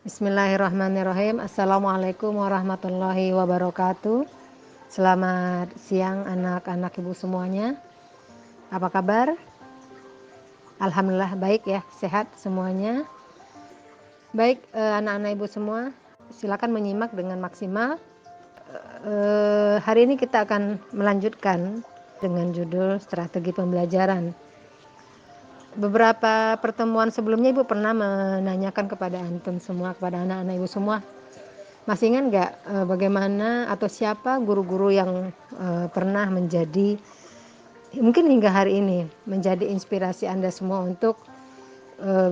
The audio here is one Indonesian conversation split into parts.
Bismillahirrahmanirrahim. Assalamualaikum warahmatullahi wabarakatuh. Selamat siang anak-anak ibu semuanya. Apa kabar? Alhamdulillah baik ya, sehat semuanya. Baik anak-anak ibu semua, silakan menyimak dengan maksimal. Hari ini kita akan melanjutkan dengan judul strategi pembelajaran. Beberapa pertemuan sebelumnya ibu pernah menanyakan kepada antum semua, kepada anak-anak ibu semua, masih ingat nggak bagaimana atau siapa guru-guru yang pernah menjadi, mungkin hingga hari ini menjadi inspirasi Anda semua untuk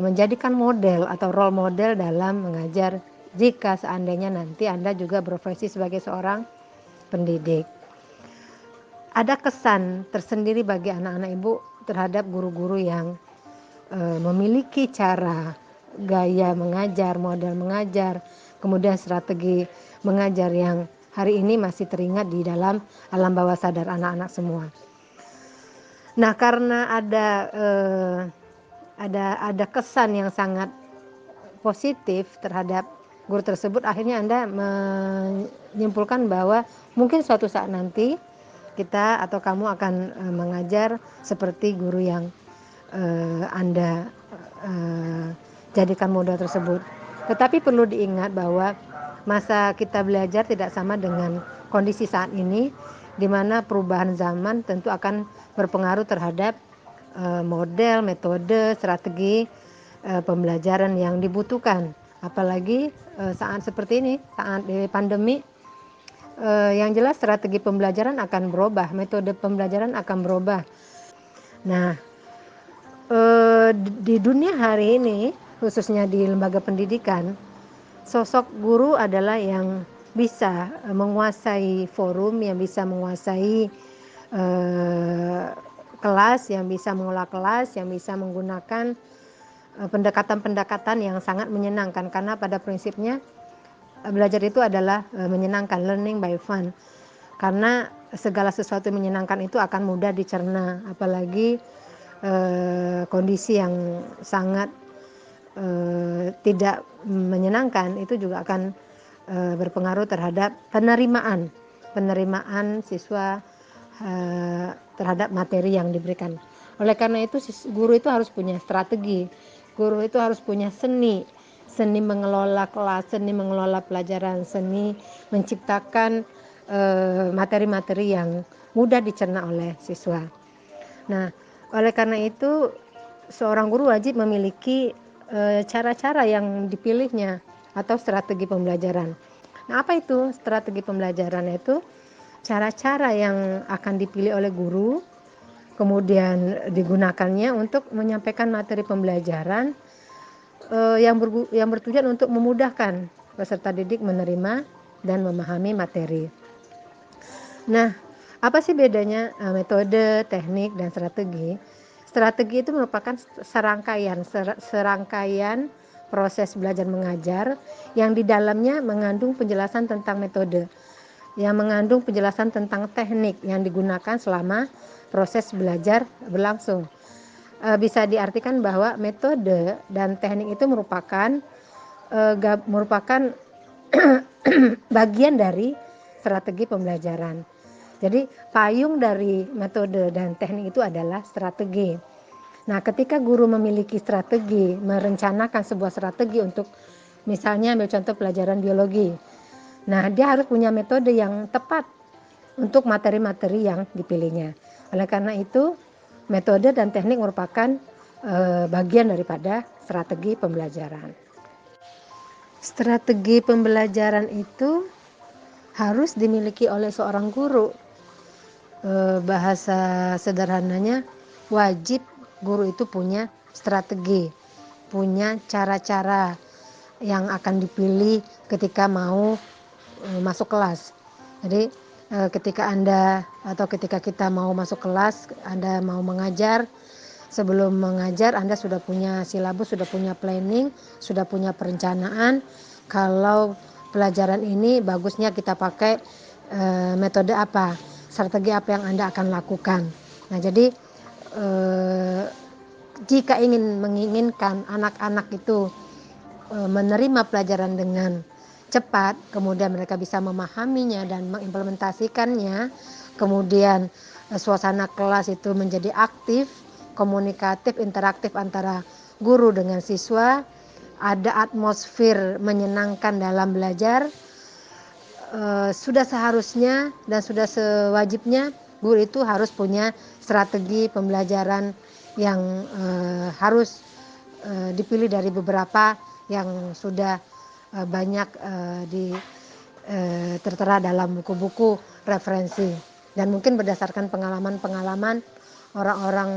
menjadikan model atau role model dalam mengajar jika seandainya nanti Anda juga berprofesi sebagai seorang pendidik. Ada kesan tersendiri bagi anak-anak ibu terhadap guru-guru yang memiliki cara, gaya mengajar, model mengajar, kemudian strategi mengajar yang hari ini masih teringat di dalam alam bawah sadar anak-anak semua. Nah, karena ada kesan yang sangat positif terhadap guru tersebut, akhirnya Anda menyimpulkan bahwa mungkin suatu saat nanti kita atau kamu akan mengajar seperti guru yang Anda jadikan model tersebut. Tetapi perlu diingat bahwa masa kita belajar tidak sama dengan kondisi saat ini, di mana perubahan zaman tentu akan berpengaruh terhadap model, metode, strategi pembelajaran yang dibutuhkan. Apalagi saat seperti ini, saat pandemi, yang jelas strategi pembelajaran akan berubah, metode pembelajaran akan berubah. Nah, di dunia hari ini, khususnya di lembaga pendidikan, sosok guru adalah yang bisa menguasai forum, yang bisa menguasai kelas, yang bisa mengolah kelas, yang bisa menggunakan pendekatan-pendekatan yang sangat menyenangkan, karena pada prinsipnya belajar itu adalah menyenangkan, learning by fun. Karena segala sesuatu yang menyenangkan itu akan mudah dicerna, apalagi kondisi yang sangat tidak menyenangkan itu juga akan berpengaruh terhadap penerimaan siswa terhadap materi yang diberikan. Oleh karena itu guru itu harus punya strategi, guru itu harus punya seni mengelola kelas, seni mengelola pelajaran, seni menciptakan materi-materi yang mudah dicerna oleh siswa. Nah, oleh karena itu seorang guru wajib memiliki cara-cara yang dipilihnya atau strategi pembelajaran. Nah, apa itu strategi pembelajaran? Itu cara-cara yang akan dipilih oleh guru, kemudian digunakannya untuk menyampaikan materi pembelajaran yang bertujuan untuk memudahkan peserta didik menerima dan memahami materi. Nah, apa sih bedanya metode, teknik, dan strategi? Strategi itu merupakan serangkaian proses belajar mengajar yang di dalamnya mengandung penjelasan tentang metode, yang mengandung penjelasan tentang teknik yang digunakan selama proses belajar berlangsung. Bisa diartikan bahwa metode dan teknik itu merupakan bagian dari strategi pembelajaran. Jadi payung dari metode dan teknik itu adalah strategi. Nah, ketika guru memiliki strategi, merencanakan sebuah strategi untuk misalnya ambil contoh pelajaran biologi. Nah, dia harus punya metode yang tepat untuk materi-materi yang dipilihnya. Oleh karena itu, metode dan teknik merupakan bagian daripada strategi pembelajaran. Strategi pembelajaran itu harus dimiliki oleh seorang guru. Bahasa sederhananya, wajib guru itu punya strategi, punya cara-cara yang akan dipilih ketika mau masuk kelas. Jadi ketika Anda atau ketika kita mau masuk kelas, Anda mau mengajar, sebelum mengajar Anda sudah punya silabus, sudah punya planning, sudah punya perencanaan. Kalau pelajaran ini bagusnya kita pakai metode apa, strategi apa yang Anda akan lakukan. Nah, jadi jika menginginkan anak-anak itu menerima pelajaran dengan cepat, kemudian mereka bisa memahaminya dan mengimplementasikannya, kemudian suasana kelas itu menjadi aktif, komunikatif, interaktif antara guru dengan siswa, ada atmosfer menyenangkan dalam belajar. Sudah seharusnya dan sudah sewajibnya guru itu harus punya strategi pembelajaran yang harus dipilih dari beberapa yang sudah banyak tertera dalam buku-buku referensi, dan mungkin berdasarkan pengalaman-pengalaman orang-orang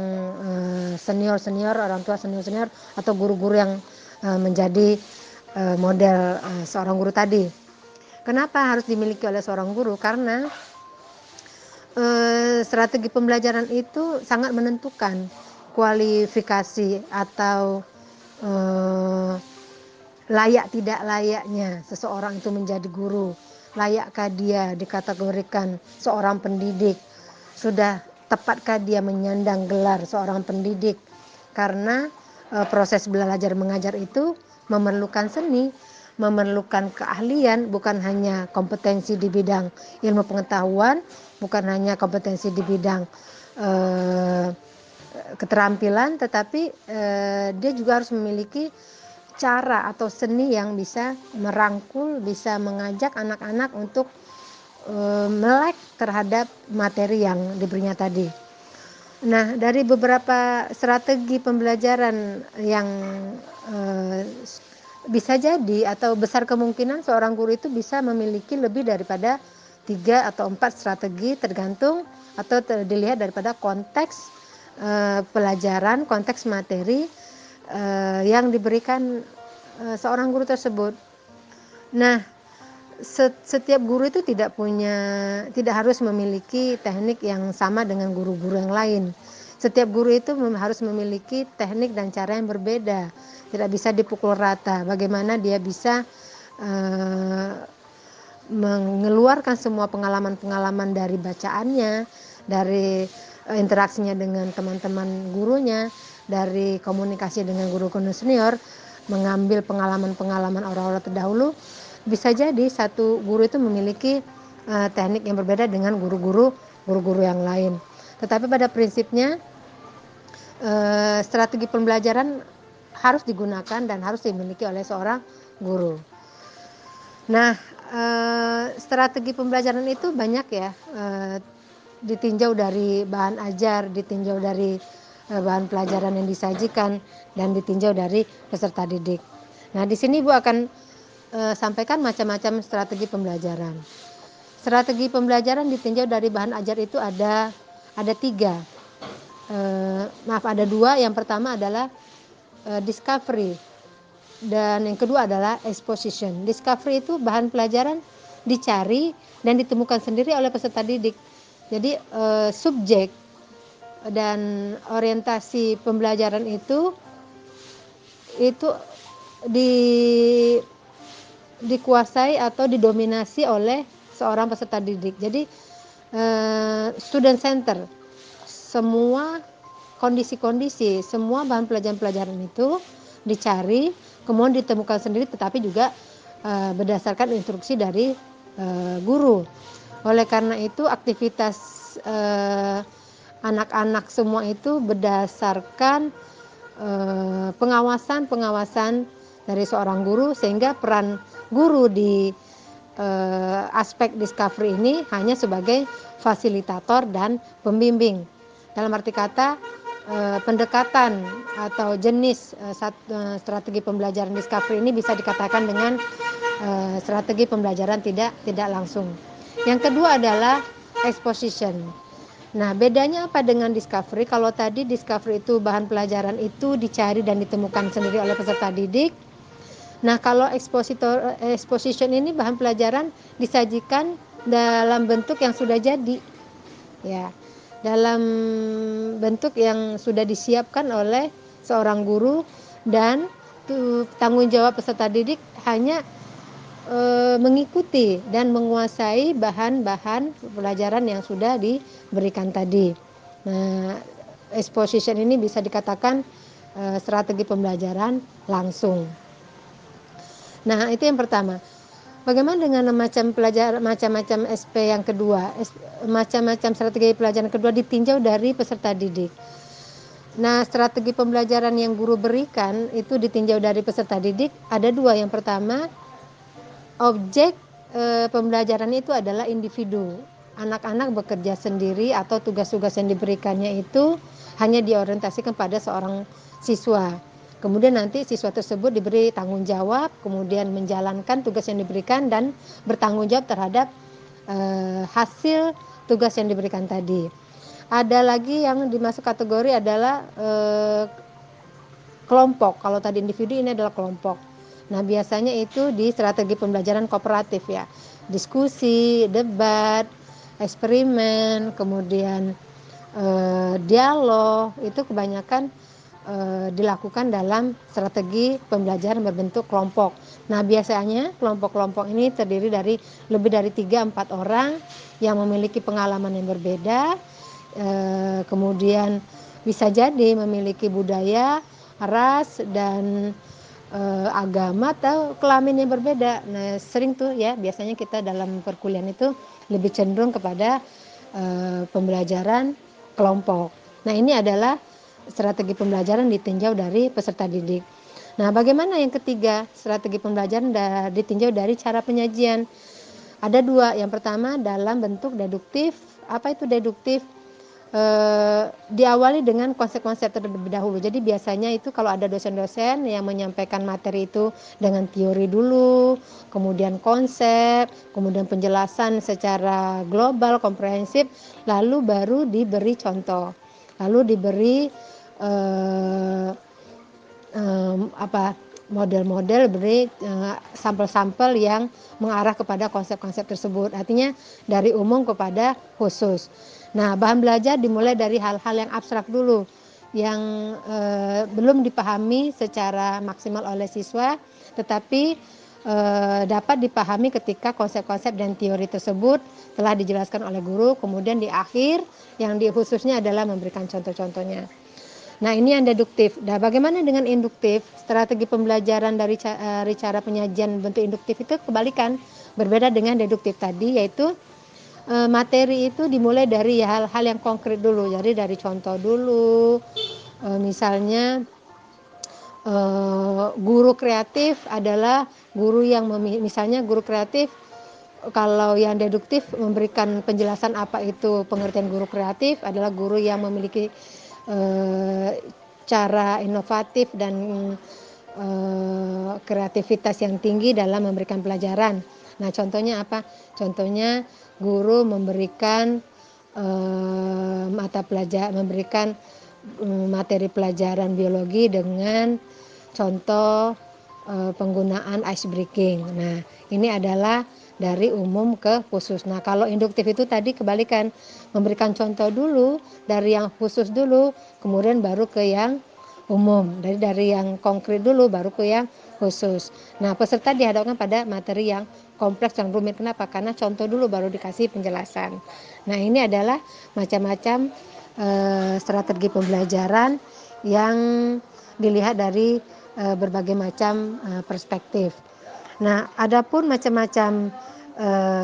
senior-senior, orang tua senior-senior atau guru-guru yang menjadi model seorang guru tadi. Kenapa harus dimiliki oleh seorang guru? Karena strategi pembelajaran itu sangat menentukan kualifikasi atau layak tidak layaknya seseorang itu menjadi guru. Layakkah dia dikategorikan seorang pendidik? Sudah tepatkah dia menyandang gelar seorang pendidik? Karena proses belajar mengajar itu memerlukan seni, memerlukan keahlian, bukan hanya kompetensi di bidang ilmu pengetahuan, bukan hanya kompetensi di bidang keterampilan, tetapi dia juga harus memiliki cara atau seni yang bisa merangkul, bisa mengajak anak-anak untuk melek terhadap materi yang diberinya tadi. Nah, dari beberapa strategi pembelajaran yang bisa jadi atau besar kemungkinan seorang guru itu bisa memiliki lebih daripada 3 atau 4 strategi, tergantung atau dilihat daripada konteks pelajaran, konteks materi yang diberikan seorang guru tersebut. Nah, setiap guru itu tidak harus memiliki teknik yang sama dengan guru-guru yang lain. Setiap guru itu harus memiliki teknik dan cara yang berbeda. Tidak bisa dipukul rata. Bagaimana dia bisa mengeluarkan semua pengalaman-pengalaman dari bacaannya, dari interaksinya dengan teman-teman gurunya, dari komunikasi dengan guru-guru senior, mengambil pengalaman-pengalaman orang-orang terdahulu. Bisa jadi satu guru itu memiliki teknik yang berbeda dengan guru-guru yang lain. Tetapi pada prinsipnya strategi pembelajaran harus digunakan dan harus dimiliki oleh seorang guru. Nah, strategi pembelajaran itu banyak ya, ditinjau dari bahan ajar, ditinjau dari bahan pelajaran yang disajikan, dan ditinjau dari peserta didik. Nah, di sini Ibu akan sampaikan macam-macam strategi pembelajaran. Strategi pembelajaran ditinjau dari bahan ajar itu ada 3. Ada 2. Yang pertama adalah discovery dan yang kedua adalah exposition. Discovery itu bahan pelajaran dicari dan ditemukan sendiri oleh peserta didik. Jadi subjek dan orientasi pembelajaran itu dikuasai atau didominasi oleh seorang peserta didik. Jadi student center, semua kondisi-kondisi, semua bahan pelajaran itu dicari, kemudian ditemukan sendiri, tetapi juga berdasarkan instruksi dari guru. Oleh karena itu aktivitas anak-anak semua itu berdasarkan pengawasan dari seorang guru, sehingga peran guru di aspek discovery ini hanya sebagai fasilitator dan pembimbing. Dalam arti kata pendekatan atau jenis strategi pembelajaran discovery ini bisa dikatakan dengan strategi pembelajaran tidak langsung. Yang kedua adalah exposition. Nah, bedanya apa dengan discovery? Kalau tadi discovery itu bahan pelajaran itu dicari dan ditemukan sendiri oleh peserta didik. Nah, kalau exposition ini bahan pelajaran disajikan dalam bentuk yang sudah jadi, ya, dalam bentuk yang sudah disiapkan oleh seorang guru, dan tanggung jawab peserta didik hanya mengikuti dan menguasai bahan-bahan pelajaran yang sudah diberikan tadi. Nah, exposition ini bisa dikatakan strategi pembelajaran langsung. Nah, itu yang pertama. Bagaimana dengan macam-macam SP yang kedua? Macam-macam strategi pelajaran kedua ditinjau dari peserta didik. Nah, strategi pembelajaran yang guru berikan itu ditinjau dari peserta didik ada dua. Yang pertama, objek pembelajaran itu adalah individu. Anak-anak bekerja sendiri atau tugas-tugas yang diberikannya itu hanya diorientasikan pada seorang siswa. Kemudian nanti siswa tersebut diberi tanggung jawab, kemudian menjalankan tugas yang diberikan dan bertanggung jawab terhadap hasil tugas yang diberikan tadi. Ada lagi yang dimasuk kategori adalah kelompok. Kalau tadi individu, ini adalah kelompok. Nah, biasanya itu di strategi pembelajaran kooperatif ya. Diskusi, debat, eksperimen, kemudian dialog, itu kebanyakan dilakukan dalam strategi pembelajaran berbentuk kelompok. Nah, biasanya kelompok-kelompok ini terdiri dari lebih dari 3-4 orang yang memiliki pengalaman yang berbeda, kemudian bisa jadi memiliki budaya, ras, dan agama atau kelamin yang berbeda. Nah, sering tuh ya, biasanya kita dalam perkuliahan itu lebih cenderung kepada pembelajaran kelompok. Nah, ini adalah strategi pembelajaran ditinjau dari peserta didik. Nah, bagaimana yang ketiga? Strategi pembelajaran ditinjau dari cara penyajian. Ada dua. Yang pertama dalam bentuk deduktif. Apa itu deduktif? Diawali dengan konsep-konsep terlebih dahulu. Jadi biasanya itu kalau ada dosen-dosen yang menyampaikan materi itu dengan teori dulu, kemudian konsep, kemudian penjelasan secara global, komprehensif, lalu baru diberi contoh, lalu diberi model-model, beri sampel-sampel yang mengarah kepada konsep-konsep tersebut. Artinya dari umum kepada khusus. Nah, bahan belajar dimulai dari hal-hal yang abstrak dulu, yang belum dipahami secara maksimal oleh siswa, tetapi dapat dipahami ketika konsep-konsep dan teori tersebut telah dijelaskan oleh guru. Kemudian di akhir yang khususnya adalah memberikan contoh-contohnya. Nah, ini yang deduktif. Nah, bagaimana dengan induktif? Strategi pembelajaran dari cara penyajian bentuk induktif itu kebalikan, berbeda dengan deduktif tadi, yaitu materi itu dimulai dari hal-hal yang konkret dulu. Jadi dari contoh dulu, misalnya guru kreatif adalah guru yang misalnya guru kreatif. Kalau yang deduktif memberikan penjelasan apa itu pengertian guru kreatif adalah guru yang memiliki cara inovatif dan kreativitas yang tinggi dalam memberikan pelajaran. Nah, contohnya apa? Contohnya guru memberikan memberikan materi pelajaran biologi dengan contoh penggunaan ice breaking. Nah, ini adalah dari umum ke khusus. Nah, kalau induktif itu tadi kebalikan, memberikan contoh dulu dari yang khusus dulu, kemudian baru ke yang umum. Dari yang konkret dulu baru ke yang khusus. Nah, peserta dihadapkan pada materi yang kompleks yang rumit. Kenapa? Karena contoh dulu baru dikasih penjelasan. Nah, ini adalah macam-macam strategi pembelajaran yang dilihat dari berbagai macam perspektif. Nah, adapun macam-macam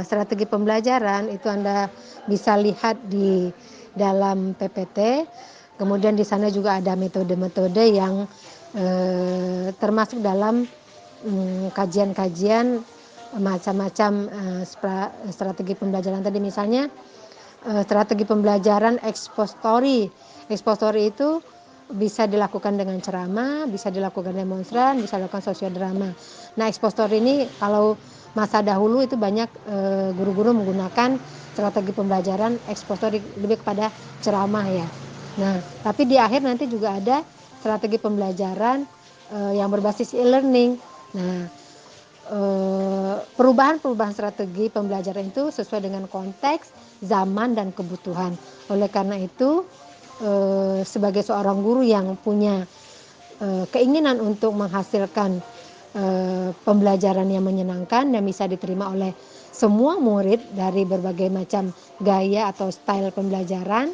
strategi pembelajaran itu Anda bisa lihat di dalam PPT. Kemudian di sana juga ada metode-metode yang termasuk dalam kajian-kajian macam-macam strategi pembelajaran tadi. Misalnya strategi pembelajaran expository. Expository itu bisa dilakukan dengan ceramah, bisa dilakukan demonstran, bisa dilakukan sosiodrama. Nah, expository ini kalau masa dahulu itu banyak guru-guru menggunakan strategi pembelajaran expository lebih kepada ceramah ya. Nah, tapi di akhir nanti juga ada strategi pembelajaran yang berbasis e-learning. Nah, perubahan-perubahan strategi pembelajaran itu sesuai dengan konteks, zaman, dan kebutuhan. Oleh karena itu, sebagai seorang guru yang punya keinginan untuk menghasilkan pembelajaran yang menyenangkan dan bisa diterima oleh semua murid dari berbagai macam gaya atau style pembelajaran,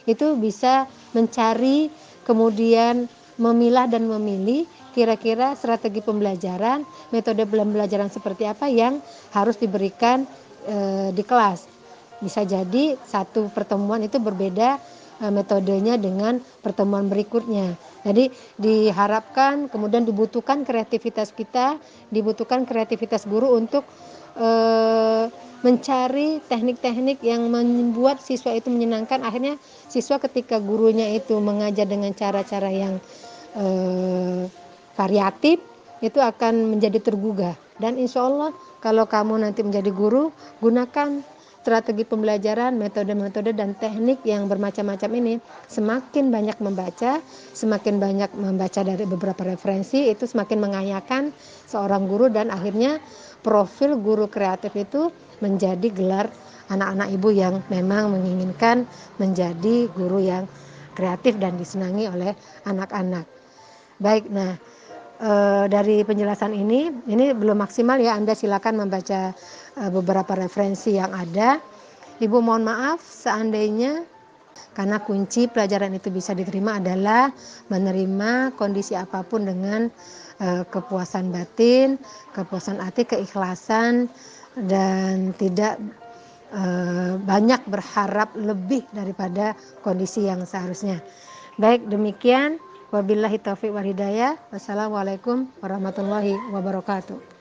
itu bisa mencari, kemudian memilah dan memilih kira-kira strategi pembelajaran, metode pembelajaran seperti apa yang harus diberikan di kelas. Bisa jadi satu pertemuan itu berbeda metodenya dengan pertemuan berikutnya. Jadi diharapkan kemudian dibutuhkan kreativitas kita, dibutuhkan kreativitas guru untuk mencari teknik-teknik yang membuat siswa itu menyenangkan. Akhirnya siswa ketika gurunya itu mengajar dengan cara-cara yang variatif, itu akan menjadi tergugah. Dan insya Allah kalau kamu nanti menjadi guru, gunakan strategi pembelajaran, metode-metode dan teknik yang bermacam-macam ini. Semakin banyak membaca, semakin banyak membaca dari beberapa referensi, itu semakin mengayakan seorang guru, dan akhirnya profil guru kreatif itu menjadi gelar anak-anak ibu yang memang menginginkan menjadi guru yang kreatif dan disenangi oleh anak-anak. Baik, nah dari penjelasan ini belum maksimal ya, Anda silakan membaca beberapa referensi yang ada. Ibu mohon maaf seandainya, karena kunci pelajaran itu bisa diterima adalah menerima kondisi apapun dengan kepuasan batin, kepuasan hati, keikhlasan, dan tidak banyak berharap lebih daripada kondisi yang seharusnya. Baik, demikian. Wabillahi taufiq wal hidayah. Wassalamualaikum warahmatullahi wabarakatuh.